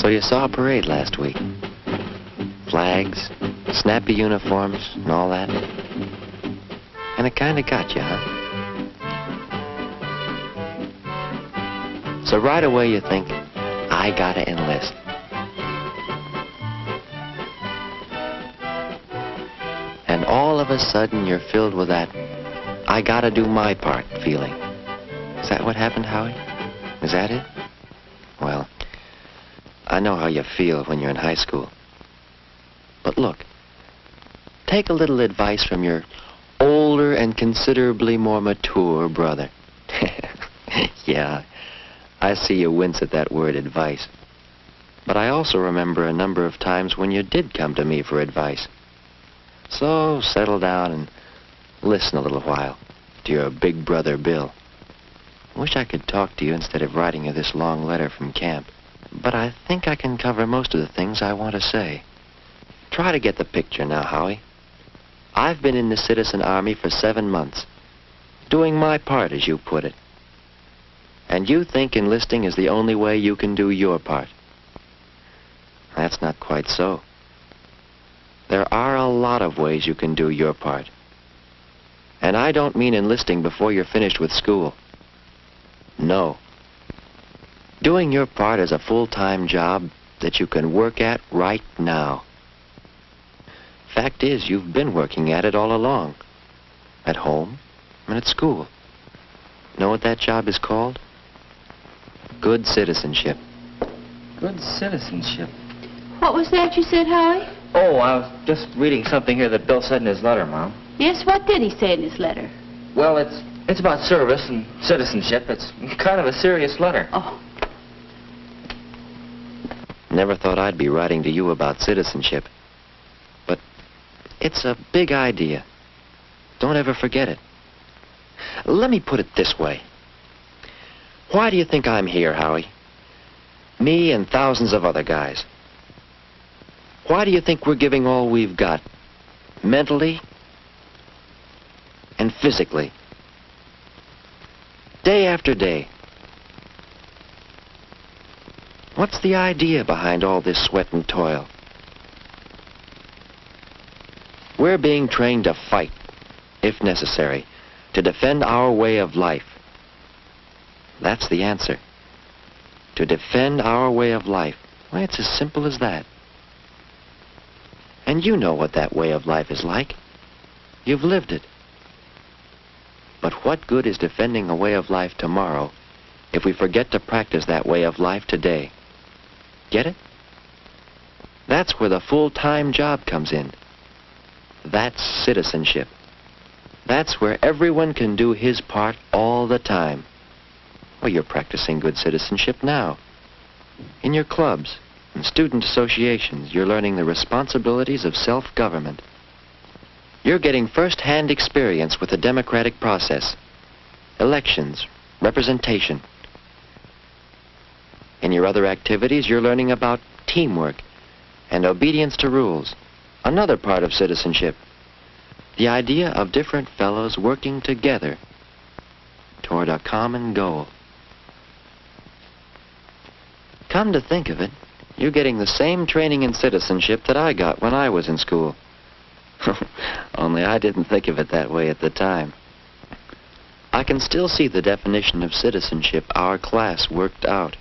So you saw a parade last week. Flags, snappy uniforms, and all that. And it kind of got you, huh? So right away you think, I gotta enlist. And all of a sudden you're filled with that, I gotta do my part feeling. Is that what happened, Howie? Is that it? Well, I know how you feel when you're in high school. But look, take a little advice from your older and considerably more mature brother. Yeah, I see you wince at that word advice. But I also remember a number of times when you did come to me for advice. So settle down and listen a little while to your big brother Bill. I wish I could talk to you instead of writing you this long letter from camp. But I think I can cover most of the things I want to say. Try to get the picture now, Howie. I've been in the Citizen Army for 7 months, doing my part, as you put it. And you think enlisting is the only way you can do your part. That's not quite so. There are a lot of ways you can do your part. And I don't mean enlisting before you're finished with school. No. Doing your part is a full-time job that you can work at right now. Fact is, you've been working at it all along. At home and at school. Know what that job is called? Good citizenship. Good citizenship. What was that you said, Howie? Oh, I was just reading something here that Bill said in his letter, Mom. Yes, what did he say in his letter? Well, it's about service and citizenship. It's kind of a serious letter. Oh. Never thought I'd be writing to you about citizenship. But it's a big idea. Don't ever forget it. Let me put it this way. Why do you think I'm here, Howie? Me and thousands of other guys. Why do you think we're giving all we've got? Mentally and physically. Day after day. What's the idea behind all this sweat and toil? We're being trained to fight, if necessary, to defend our way of life. That's the answer. To defend our way of life. Well, it's as simple as that. And you know what that way of life is like. You've lived it. But what good is defending a way of life tomorrow if we forget to practice that way of life today? Get it? That's where the full-time job comes in. That's citizenship. That's where everyone can do his part all the time. Well, you're practicing good citizenship now. In your clubs and student associations, you're learning the responsibilities of self-government. You're getting first-hand experience with the democratic process, elections, representation. In your other activities, you're learning about teamwork and obedience to rules, another part of citizenship. The idea of different fellows working together toward a common goal. Come to think of it, you're getting the same training in citizenship that I got when I was in school. Only I didn't think of it that way at the time. I can still see the definition of citizenship our class worked out.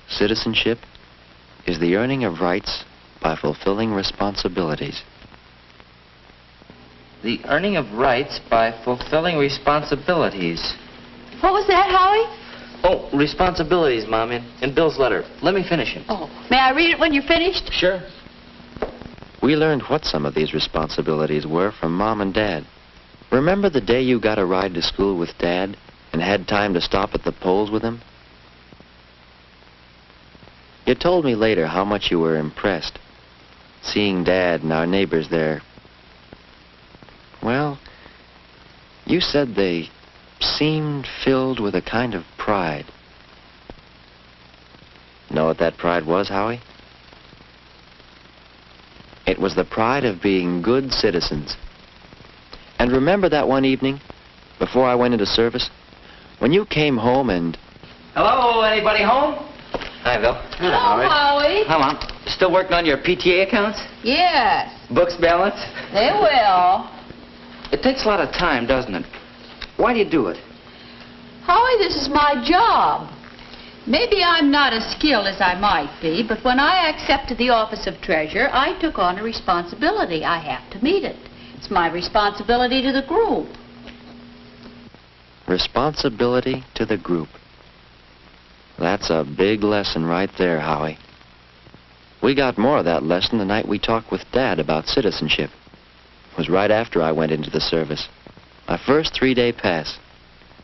Citizenship is the earning of rights by fulfilling responsibilities. The earning of rights by fulfilling responsibilities. What was that, Howie? Oh, responsibilities, Mom, in Bill's letter. Let me finish it. Oh, may I read it when you're finished? Sure. We learned what some of these responsibilities were from Mom and Dad. Remember the day you got a ride to school with Dad and had time to stop at the polls with him? You told me later how much you were impressed, seeing Dad and our neighbors there. Well, you said they seemed filled with a kind of pride. Know what that pride was, Howie? It was the pride of being good citizens. And remember that one evening, before I went into service, when you came home and... Hello, anybody home? Hi, Bill. Hello, Howie. Come on. Still working on your PTA accounts? Yes, Books balance? they will. It takes a lot of time, doesn't it? Why do you do it? Howie, this is my job. Maybe I'm not as skilled as I might be, but when I accepted the office of treasurer, I took on a responsibility. I have to meet it. It's my responsibility to the group. Responsibility to the group. That's a big lesson right there, Howie. We got more of that lesson the night we talked with Dad about citizenship. It was right after I went into the service. My first 3-day pass.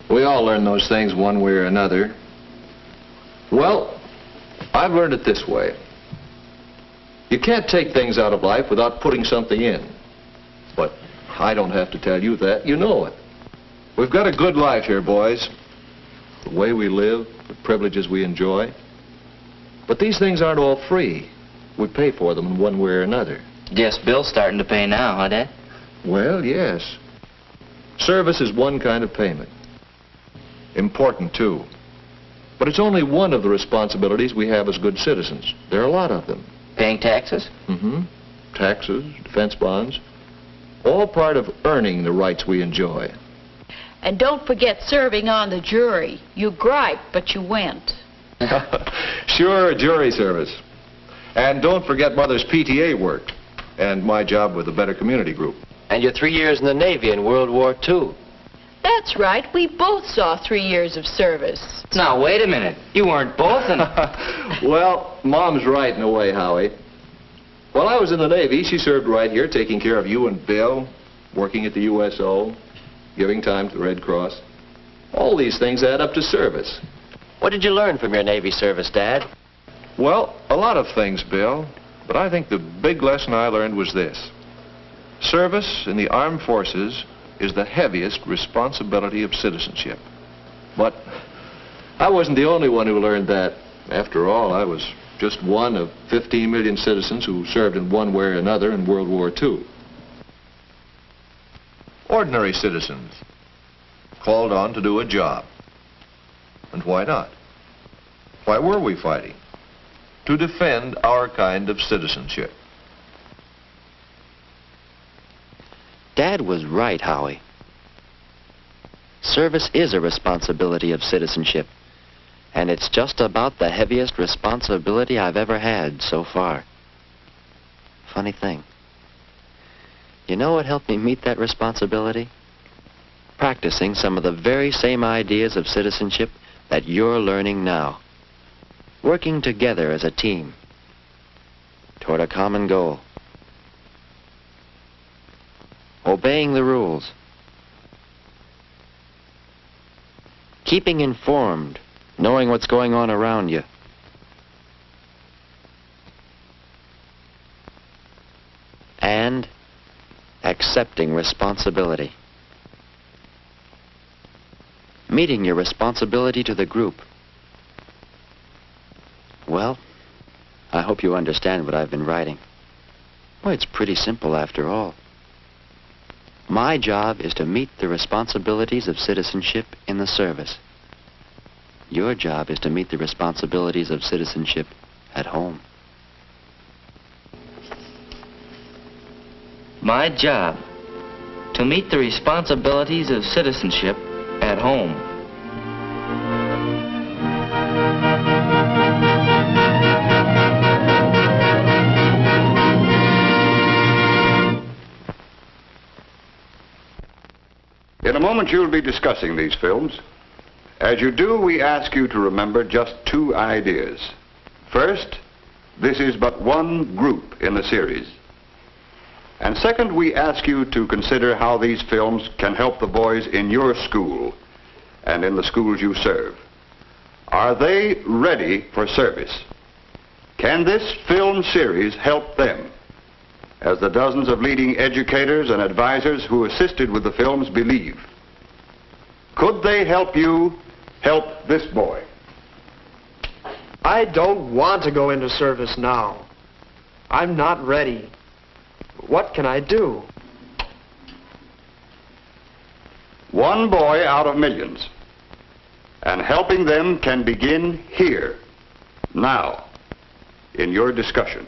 We all learn those things one way or another. Well, I've learned it this way. You can't take things out of life without putting something in. But I don't have to tell you that. You know it. We've got a good life here, boys. The way we live, the privileges we enjoy. But these things aren't all free. We pay for them in one way or another. Guess Bill's starting to pay now, huh, Dad? Well, yes. Service is one kind of payment. Important, too. But it's only one of the responsibilities we have as good citizens. There are a lot of them. Paying taxes? Mm-hmm. Taxes, defense bonds, all part of earning the rights we enjoy. And don't forget serving on the jury. You griped, but you went. Sure, jury service. And don't forget Mother's PTA work and my job with the Better Community Group. And your 3 years in the Navy in World War II. That's right. We both saw 3 years of service. Now, wait a minute. You weren't both in... Well, Mom's right in a way, Howie. While I was in the Navy, she served right here, taking care of you and Bill, working at the USO, giving time to the Red Cross. All these things add up to service. What did you learn from your Navy service, Dad? Well, a lot of things, Bill. But I think the big lesson I learned was this. Service in the armed forces is the heaviest responsibility of citizenship. But I wasn't the only one who learned that. After all, I was just one of 15 million citizens who served in one way or another in World War II. Ordinary citizens, called on to do a job. And why not? Why were we fighting? To defend our kind of citizenship. Dad was right, Howie. Service is a responsibility of citizenship. And it's just about the heaviest responsibility I've ever had so far. Funny thing. You know what helped me meet that responsibility? Practicing some of the very same ideas of citizenship that you're learning now. Working together as a team toward a common goal. Obeying the rules. Keeping informed, knowing what's going on around you. And accepting responsibility. Meeting your responsibility to the group. Well, I hope you understand what I've been writing. Well, it's pretty simple after all. My job is to meet the responsibilities of citizenship in the service. Your job is to meet the responsibilities of citizenship at home. My job, to meet the responsibilities of citizenship at home. In a moment, you'll be discussing these films. As you do, we ask you to remember just 2 ideas. First, this is but one group in the series. And second, we ask you to consider how these films can help the boys in your school and in the schools you serve. Are they ready for service? Can this film series help them? As the dozens of leading educators and advisors who assisted with the films believe. Could they help you help this boy? I don't want to go into service now. I'm not ready. What can I do? One boy out of millions. And helping them can begin here, Now, in your discussion,